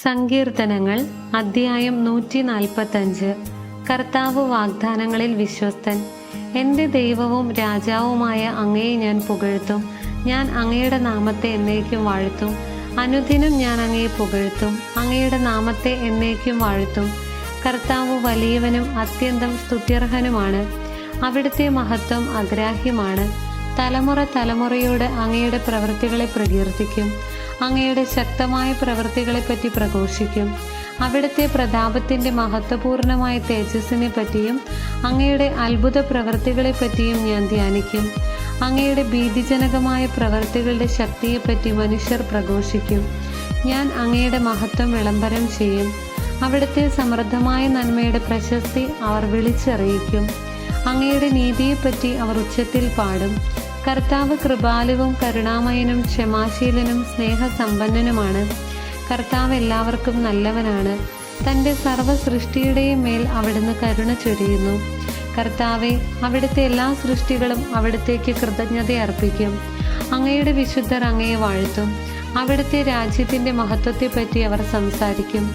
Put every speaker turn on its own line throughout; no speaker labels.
സങ്കീർത്തനങ്ങൾ അധ്യായം 145. കർത്താവ് വാഗ്ദാനങ്ങളിൽ വിശ്വസ്തൻ. എൻ്റെ ദൈവവും രാജാവുമായ അങ്ങയെ ഞാൻ പുകഴ്ത്തും. ഞാൻ അങ്ങയുടെ നാമത്തെ എന്നേക്കും വാഴ്ത്തും. അനുദിനം ഞാൻ അങ്ങയെ പുകഴ്ത്തും. അങ്ങയുടെ നാമത്തെ എന്നേക്കും വാഴ്ത്തും. കർത്താവ് വലിയവനും അത്യന്തം സ്തുത്യർഹനുമാണ്. അവിടുത്തെ മഹത്വം അഗ്രാഹ്യമാണ്. തലമുറ തലമുറയോട് അങ്ങയുടെ പ്രവൃത്തികളെ പ്രകീർത്തിക്കും. അങ്ങയുടെ ശക്തമായ പ്രവൃത്തികളെപ്പറ്റി പ്രഘോഷിക്കും. അവിടുത്തെ പ്രതാപത്തിൻ്റെ മഹത്വപൂർണമായ തേജസ്സിനെ പറ്റിയും അങ്ങയുടെ അത്ഭുത പ്രവൃത്തികളെപ്പറ്റിയും ഞാൻ ധ്യാനിക്കും. അങ്ങയുടെ ഭീതിജനകമായ പ്രവൃത്തികളുടെ ശക്തിയെപ്പറ്റി മനുഷ്യർ പ്രഘോഷിക്കും. ഞാൻ അങ്ങയുടെ മഹത്വം വിളംബരം ചെയ്യും. അവിടുത്തെ സമൃദ്ധമായ നന്മയുടെ പ്രശസ്തി അവർ വിളിച്ചറിയിക്കും. അങ്ങയുടെ നീതിയെപ്പറ്റി അവർ ഉച്ചത്തിൽ പാടും. കർത്താവ് കൃപാലുവും കരുണാമയനും ക്ഷമാശീലനും സ്നേഹസമ്പന്നനുമാണ്. കർത്താവ് എല്ലാവർക്കും നല്ലവനാണ്. തൻ്റെ സർവ്വ സൃഷ്ടിയുടെയും മേൽ അവിടുന്ന് കരുണ ചൊരിയുന്നു. കർത്താവെ, അവിടുത്തെ എല്ലാ സൃഷ്ടികളും അവിടുത്തേക്ക് കൃതജ്ഞത അർപ്പിക്കും. അങ്ങയുടെ വിശുദ്ധർ അങ്ങയെ വാഴ്ത്തും. അവിടുത്തെ രാജ്യത്തിൻ്റെ മഹത്വത്തെപ്പറ്റി അവർ സംസാരിക്കും.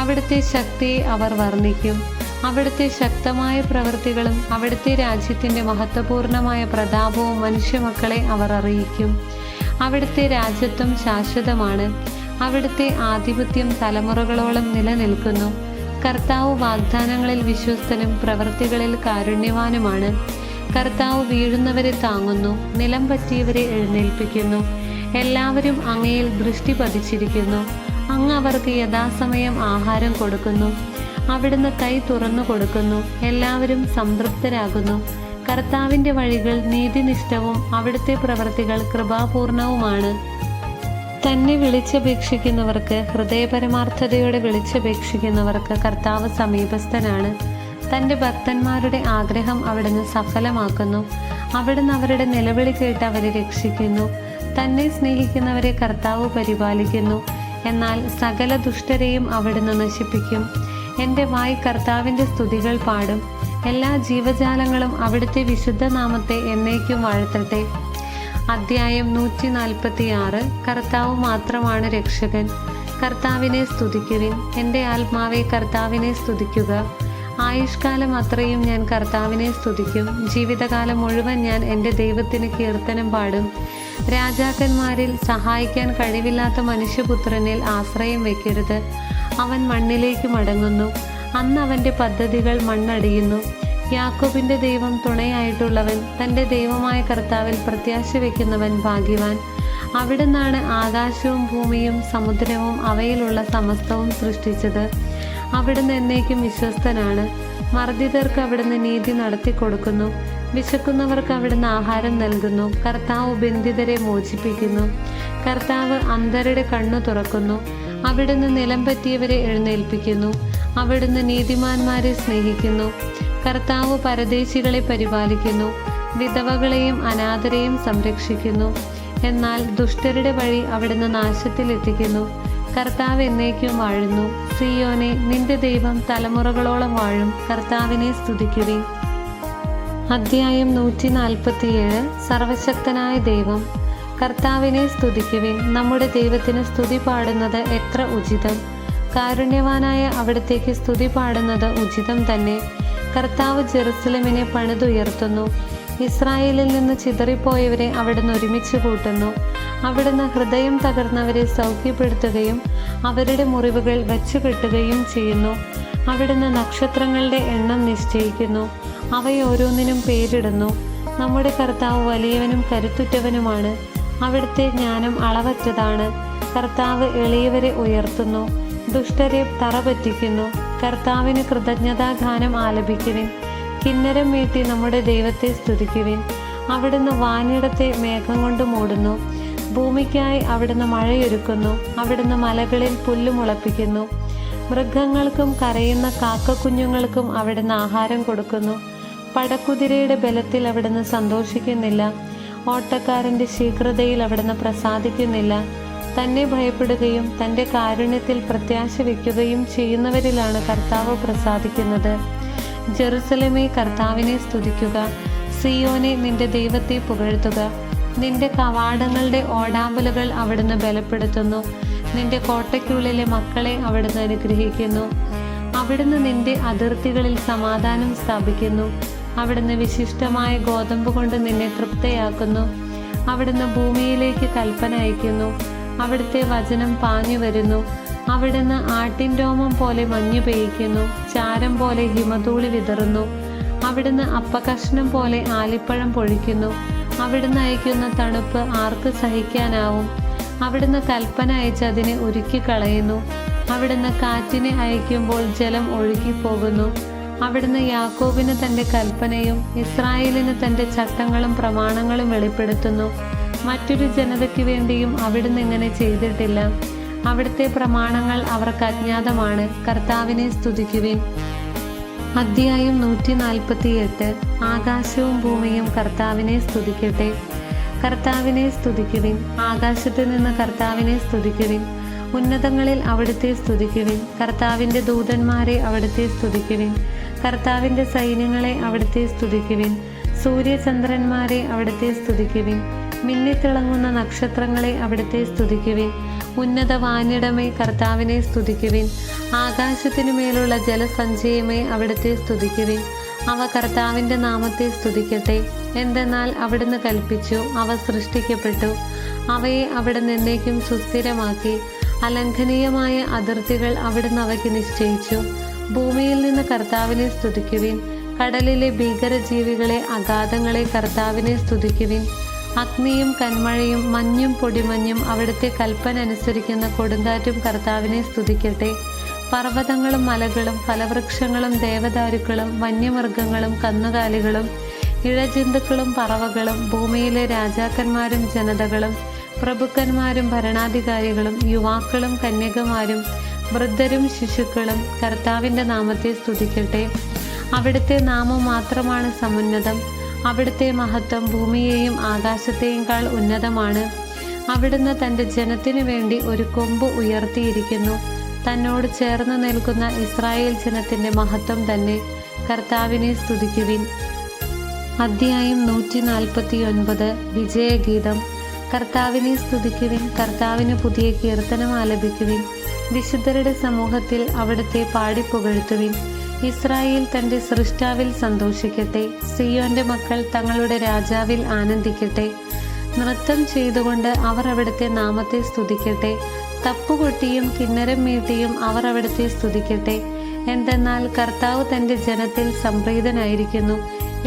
അവിടുത്തെ ശക്തിയെ അവർ വർണ്ണിക്കും. അവിടുത്തെ ശക്തമായ പ്രവൃത്തികളും അവിടുത്തെ രാജ്യത്തിൻ്റെ മഹത്വപൂർണമായ പ്രതാപവും മനുഷ്യമക്കളെ അവർ അറിയിക്കും. അവിടുത്തെ രാജ്യത്വം ശാശ്വതമാണ്. അവിടുത്തെ ആധിപത്യം തലമുറകളോളം നിലനിൽക്കുന്നു. കർത്താവ് വാഗ്ദാനങ്ങളിൽ വിശ്വസ്തനും പ്രവൃത്തികളിൽ കാരുണ്യവാനുമാണ്. കർത്താവ് വീഴുന്നവരെ താങ്ങുന്നു, നിലം പറ്റിയവരെ എഴുന്നേൽപ്പിക്കുന്നു. എല്ലാവരും അങ്ങയിൽ ദൃഷ്ടി പതിച്ചിരിക്കുന്നു. അങ്ങ് അവർക്ക് യഥാസമയം ആഹാരം കൊടുക്കുന്നു. അവിടുന്ന് കൈ തുറന്നു കൊടുക്കുന്നു. എല്ലാവരും സംതൃപ്തരാകുന്നു. കർത്താവിൻ്റെ വഴികൾ നീതിനിഷ്ഠവും അവിടുത്തെ പ്രവൃത്തികൾ കൃപാപൂർണവുമാണ്. തന്നെ വിളിച്ചപേക്ഷിക്കുന്നവർക്ക്, ഹൃദയപരമാർത്ഥതയോടെ വിളിച്ചപേക്ഷിക്കുന്നവർക്ക് കർത്താവ് സമീപസ്ഥനാണ്. തൻ്റെ ഭക്തന്മാരുടെ ആഗ്രഹം അവിടുന്ന് സഫലമാക്കുന്നു. അവിടുന്ന് അവരുടെ നിലവിളി കേട്ട് അവരെ രക്ഷിക്കുന്നു. തന്നെ സ്നേഹിക്കുന്നവരെ കർത്താവ് പരിപാലിക്കുന്നു. എന്നാൽ സകല ദുഷ്ടരെയും അവിടുന്ന് നശിപ്പിക്കും. എൻ്റെ വായ് കർത്താവിൻ്റെ സ്തുതികൾ പാടും. എല്ലാ ജീവജാലങ്ങളും അവിടുത്തെ വിശുദ്ധ നാമത്തെ എന്നേക്കും വാഴ്ത്തട്ടെ. അധ്യായം 146. കർത്താവ് മാത്രമാണ് രക്ഷകൻ. കർത്താവിനെ സ്തുതിക്കുവിൻ. എൻ്റെ ആത്മാവെ, കർത്താവിനെ സ്തുതിക്കുക. ആയുഷ്കാലം അത്രയും ഞാൻ കർത്താവിനെ സ്തുതിക്കും. ജീവിതകാലം മുഴുവൻ ഞാൻ എൻ്റെ ദൈവത്തിന് കീർത്തനം പാടും. രാജാക്കന്മാരിൽ സഹായിക്കാൻ കഴിവില്ലാത്ത മനുഷ്യപുത്രനിൽ ആശ്രയം വയ്ക്കരുത്. അവൻ മണ്ണിലേക്ക് മടങ്ങുന്നു. അന്ന് അവൻ്റെ പദ്ധതികൾ മണ്ണടിയുന്നു. യാക്കോബിൻ്റെ ദൈവം തുണയായിട്ടുള്ളവൻ, തൻ്റെ ദൈവമായ കർത്താവിൽ പ്രത്യാശ വയ്ക്കുന്നവൻ ഭാഗ്യവാൻ. അവിടുന്നാണ് ആകാശവും ഭൂമിയും സമുദ്രവും അവയിലുള്ള സമസ്തവും സൃഷ്ടിച്ചത്. അവിടുന്ന് എന്നേക്കും വിശ്വസ്തനാണ്. മർദ്ദിതർക്ക് അവിടുന്ന് നീതി നടത്തി കൊടുക്കുന്നു. വിശക്കുന്നവർക്ക് അവിടുന്ന് ആഹാരം നൽകുന്നു. കർത്താവ് ബന്ധിതരെ മോചിപ്പിക്കുന്നു. കർത്താവ് അന്ധരുടെ കണ്ണു തുറക്കുന്നു. അവിടുന്ന് നിലം പറ്റിയവരെ എഴുന്നേൽപ്പിക്കുന്നു. അവിടുന്ന് നീതിമാന്മാരെ സ്നേഹിക്കുന്നു. കർത്താവ് പരദേശികളെ പരിപാലിക്കുന്നു. വിധവകളെയും അനാഥരെയും സംരക്ഷിക്കുന്നു. എന്നാൽ ദുഷ്ടരുടെ വഴി അവിടുന്ന് നാശത്തിലെത്തിക്കുന്നു. കർത്താവ് എന്നേക്കും വാഴുന്നു. സിയോനെ, നിന്റെ ദൈവം തലമുറകളോളം വാഴും. കർത്താവിനെ സ്തുതിക്കുവിൻ. അധ്യായം 147. സർവശക്തനായ ദൈവം. കർത്താവിനെ സ്തുതിക്കുവിൻ. നമ്മുടെ ദൈവത്തിന് സ്തുതി പാടുന്നത് എത്ര ഉചിതം. കാരുണ്യവാനായ അവിടത്തേക്ക് സ്തുതി പാടുന്നത് ഉചിതം തന്നെ. കർത്താവ് ജെറുസലേമിനെ പണിതുയർത്തുന്നു. ഇസ്രായേലിൽ നിന്ന് ചിതറിപ്പോയവരെ അവിടുന്ന് ഒരുമിച്ച് കൂട്ടുന്നു. അവിടുന്ന് ഹൃദയം തകർന്നവരെ സൗഖ്യപ്പെടുത്തുകയും അവരുടെ മുറിവുകൾ വച്ചുകെട്ടുകയും ചെയ്യുന്നു. അവിടുന്ന് നക്ഷത്രങ്ങളുടെ എണ്ണം നിശ്ചയിക്കുന്നു. അവയോരോന്നിനും പേരിടുന്നു. നമ്മുടെ കർത്താവ് വലിയവനും കരുത്തുറ്റവനുമാണ്. അവിടുത്തെ ജ്ഞാനം അളവറ്റതാണ്. കർത്താവ് എളിയവരെ ഉയർത്തുന്നു, ദുഷ്ടരെ തറപറ്റിക്കുന്നു. കർത്താവിന് കൃതജ്ഞതാഗാനം ആലപിക്കുവിൻ. കിന്നരം മീട്ടി നമ്മുടെ ദൈവത്തെ സ്തുതിക്കുവിൻ. അവിടുന്ന് വാനിടത്തെ മേഘം കൊണ്ട് മൂടുന്നു. ഭൂമിക്കായി അവിടുന്ന് മഴയൊരുക്കുന്നു. അവിടുന്ന് മലകളിൽ പുല്ല് മുളപ്പിക്കുന്നു. മൃഗങ്ങൾക്കും കരയുന്ന കാക്കക്കുഞ്ഞുങ്ങൾക്കും അവിടുന്ന് ആഹാരം കൊടുക്കുന്നു. പടക്കുതിരയുടെ ബലത്തിൽ അവിടുന്ന് സന്തോഷിക്കുന്നില്ല. ഓട്ടക്കാരൻ്റെ ശീഘ്രതയിൽ അവിടുന്ന് പ്രസാദിക്കുന്നില്ല. തന്നെ ഭയപ്പെടുകയും തൻ്റെ കാരുണ്യത്തിൽ പ്രത്യാശ വയ്ക്കുകയും ചെയ്യുന്നവരിലാണ് കർത്താവ് പ്രസാദിക്കുന്നത്. ജെറുസലേമേ, കർത്താവിനെ സ്തുതിക്കുക. സിയോനെ, നിന്റെ ദൈവത്തെ പുകഴ്ത്തുക. നിന്റെ കവാടങ്ങളുടെ ഓടാമ്പലുകൾ അവിടുന്ന് ബലപ്പെടുത്തുന്നു. നിന്റെ കോട്ടയ്ക്കുള്ളിലെ മക്കളെ അവിടുന്ന് അനുഗ്രഹിക്കുന്നു. അവിടുന്ന് നിന്റെ അതിർത്തികളിൽ സമാധാനം സ്ഥാപിക്കുന്നു. അവിടുന്ന് വിശിഷ്ടമായ ഗോതമ്പ് കൊണ്ട് നിന്നെ തൃപ്തയാക്കുന്നു. അവിടുന്ന് ഭൂമിയിലേക്ക് കൽപ്പന അയക്കുന്നു. അവിടുത്തെ വചനം പാഞ്ഞു വരുന്നു. അവിടുന്ന് ആട്ടിൻ രോമം പോലെ മഞ്ഞു പെയ്യ്ക്കുന്നു, ചാരം പോലെ ഹിമധൂളി വിതറുന്നു. അവിടുന്ന് അപ്പകഷ്ണം പോലെ ആലിപ്പഴം പൊഴിക്കുന്നു. അവിടുന്ന് അയക്കുന്ന തണുപ്പ് ആർക്ക് സഹിക്കാനാവും? അവിടുന്ന് കൽപ്പന അയച്ച് അതിനെ ഉരുക്കിക്കളയുന്നു. അവിടുന്ന് കാറ്റിനെ അയക്കുമ്പോൾ ജലം ഒഴുകിപ്പോകുന്നു. അവിടുന്ന് യാക്കോബിന് തൻ്റെ കൽപ്പനയും ഇസ്രായേലിന് തൻ്റെ ചട്ടങ്ങളും പ്രമാണങ്ങളും വെളിപ്പെടുത്തുന്നു. മറ്റൊരു ജനതയ്ക്ക് വേണ്ടിയും അവിടുന്ന് ഇങ്ങനെ ചെയ്തിട്ടില്ല. അവിടുത്തെ പ്രമാണങ്ങൾ അവർക്ക് അജ്ഞാതമാണ്. കർത്താവിനെ സ്തുതിക്കുവിൻ. അധ്യായം 148. ആകാശവും ഭൂമിയും കർത്താവിനെ സ്തുതിക്കട്ടെ. കർത്താവിനെ സ്തുതിക്കുവിൻ. ആകാശത്ത് നിന്ന് കർത്താവിനെ സ്തുതിക്കുവിൻ. ഉന്നതങ്ങളിൽ അവിടുത്തെ സ്തുതിക്കുവിൻ. കർത്താവിൻ്റെ ദൂതന്മാരെ അവിടുത്തെ സ്തുതിക്കുവിൻ. കർത്താവിൻ്റെ സൈന്യങ്ങളെ അവിടുത്തെ സ്തുതിക്കുവിൻ. സൂര്യചന്ദ്രന്മാരെ അവിടുത്തെ സ്തുതിക്കുവിൻ. മിന്നിത്തിളങ്ങുന്ന നക്ഷത്രങ്ങളെ അവിടുത്തെ സ്തുതിക്കുവിൻ. ഉന്നത വാനിടമേ കർത്താവിനെ സ്തുതിക്കുവിൻ. ആകാശത്തിനു മേലുള്ള ജലസഞ്ചയമേ അവിടുത്തെ സ്തുതിക്കുവിൻ. അവ കർത്താവിൻ്റെ നാമത്തെ സ്തുതിക്കട്ടെ. എന്തെന്നാൽ അവിടുന്ന് കൽപ്പിച്ചു, അവ സൃഷ്ടിക്കപ്പെട്ടു. അവയെ അവിടുന്ന് എന്നേക്കും സുസ്ഥിരമാക്കി. അലംഘനീയമായ അതിർത്തികൾ അവിടുന്ന് അവയ്ക്ക് നിശ്ചയിച്ചു. ഭൂമിയിൽ നിന്ന് കർത്താവിനെ സ്തുതിക്കുവിൻ. കടലിലെ ഭീകരജീവികളെ, അഗാധങ്ങളെ കർത്താവിനെ സ്തുതിക്കുവിൻ. അഗ്നിയും കന്മഴയും മഞ്ഞും പൊടിമഞ്ഞും അവിടുത്തെ കൽപ്പന അനുസരിക്കുന്ന കൊടുങ്കാറ്റും കർത്താവിനെ സ്തുതിക്കട്ടെ. പർവ്വതങ്ങളും മലകളും ഫലവൃക്ഷങ്ങളും ദേവദാരുക്കളും വന്യമൃഗങ്ങളും കന്നുകാലികളും ഇഴജന്തുക്കളും പറവകളും ഭൂമിയിലെ രാജാക്കന്മാരും ജനതകളും പ്രഭുക്കന്മാരും ഭരണാധികാരികളും യുവാക്കളും കന്യകമാരും വൃദ്ധരും ശിശുക്കളും കർത്താവിൻ്റെ നാമത്തെ സ്തുതിക്കട്ടെ. അവിടുത്തെ നാമം മാത്രമാണ് സമുന്നതം. അവിടുത്തെ മഹത്വം ഭൂമിയെയും ആകാശത്തെയുംകാൾ ഉന്നതമാണ്. അവിടുന്ന് തൻ്റെ ജനത്തിനു വേണ്ടി ഒരു കൊമ്പ് ഉയർത്തിയിരിക്കുന്നു. തന്നോട് ചേർന്ന് നിൽക്കുന്ന ഇസ്രായേൽ ജനത്തിൻ്റെ മഹത്വം തന്നെ. കർത്താവിനെ സ്തുതിക്കുവിൻ. അധ്യായം 149. വിജയഗീതം. കർത്താവിനെ സ്തുതിക്കുവിൻ. കർത്താവിന് പുതിയ കീർത്തനം ആലപിക്കുവിൻ. വിശുദ്ധരുടെ സമൂഹത്തിൽ അവിടുത്തെ പാടിപ്പുകഴ്ത്തുവിൻ. ഇസ്രായേൽ തൻ്റെ സൃഷ്ടാവിൽ സന്തോഷിക്കട്ടെ. സിയോന്റെ മക്കൾ തങ്ങളുടെ രാജാവിൽ ആനന്ദിക്കട്ടെ. നൃത്തം ചെയ്തുകൊണ്ട് അവർ അവിടുത്തെ നാമത്തെ സ്തുതിക്കട്ടെ. തപ്പുകൊട്ടിയും കിന്നരം മീട്ടിയും അവർ അവിടുത്തെ സ്തുതിക്കട്ടെ. എന്തെന്നാൽ കർത്താവ് തൻ്റെ ജനത്തിൽ സംപ്രീതനായിരിക്കുന്നു.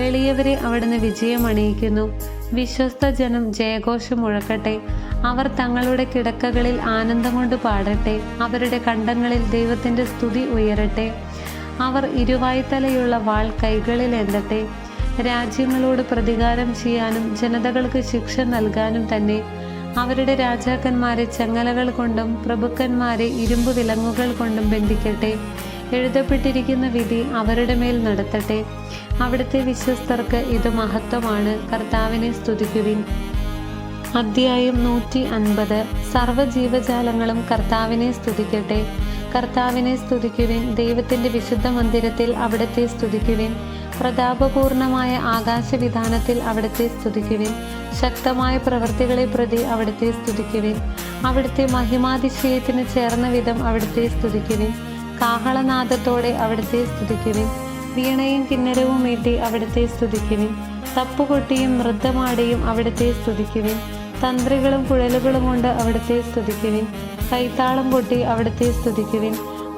എളിയവരെ അവിടുന്ന് വിജയമണിയിക്കുന്നു. വിശ്വസ്ത ജനം ജയഘോഷം മുഴക്കട്ടെ. അവർ തങ്ങളുടെ കിടക്കകളിൽ ആനന്ദം കൊണ്ട് പാടട്ടെ. അവരുടെ കണ്ടങ്ങളിൽ ദൈവത്തിൻ്റെ സ്തുതി ഉയരട്ടെ. അവർ ഇരുവായ്ത്തലയുള്ള വാൾ കൈകളിൽ ഏന്തട്ടെ. രാജ്യങ്ങളോട് പ്രതികാരം ചെയ്യാനും ജനതകൾക്ക് ശിക്ഷ നൽകാനും തന്നെ. അവരുടെ രാജാക്കന്മാരെ ചങ്ങലകൾ കൊണ്ടും പ്രഭുക്കന്മാരെ ഇരുമ്പ് വിലങ്ങുകൾ കൊണ്ടും ബന്ധിക്കട്ടെ. എഴുതപ്പെട്ടിരിക്കുന്ന വിധി അവരുടെ മേൽ നടത്തട്ടെ. അവിടുത്തെ വിശ്വസ്തർക്ക് ഇത് മഹത്വമാണ്. കർത്താവിനെ സ്തുതിക്കുവിൻ. അധ്യായം 150. സർവ്വജീവജാലങ്ങളും കർത്താവിനെ സ്തുതിക്കട്ടെ. കർത്താവിനെ സ്തുതിക്കുവിൻ. ദൈവത്തിൻ്റെ വിശുദ്ധ മന്ദിരത്തിൽ അവിടുത്തെ സ്തുതിക്കുവിൻ. പ്രതാപപൂർണമായ ആകാശവിധാനത്തിൽ അവിടുത്തെ സ്തുതിക്കുവിൻ. ശക്തമായ പ്രവൃത്തികളെ പ്രതി അവിടുത്തെ സ്തുതിക്കുവിൻ. അവിടുത്തെ മഹിമാതിശയത്തിന് ചേർന്ന വിധം അവിടുത്തെ സ്തുതിക്കുവിൻ. കാഹളനാദത്തോടെ അവിടുത്തെ സ്തുതിക്കുവിൻ. വീണയും കിന്നരവും മീട്ടി അവിടുത്തെ സ്തുതിക്കുവിൻ. തപ്പുകൊട്ടിയും നൃത്തമാടിയും അവിടുത്തെ സ്തുതിക്കുവിൻ. തന്ത്രികളും കുഴലുകളും കൊണ്ട് അവിടുത്തെ സ്തുതിക്കുവിൻ. കൈത്താളം കൊട്ടി അവിടുത്തെ സ്തുതിക്കുവിൻ.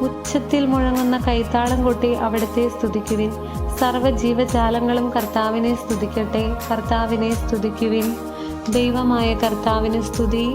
ഉച്ചത്തിൽ മുഴങ്ങുന്ന കൈത്താളം കൊട്ടി അവിടുത്തെ സ്തുതിക്കുവിൻ. സർവ്വജീവജാലങ്ങളും കർത്താവിനെ സ്തുതിക്കട്ടെ. കർത്താവിനെ സ്തുതിക്കുവിൻ. ദൈവമായ കർത്താവിന് സ്തുതി.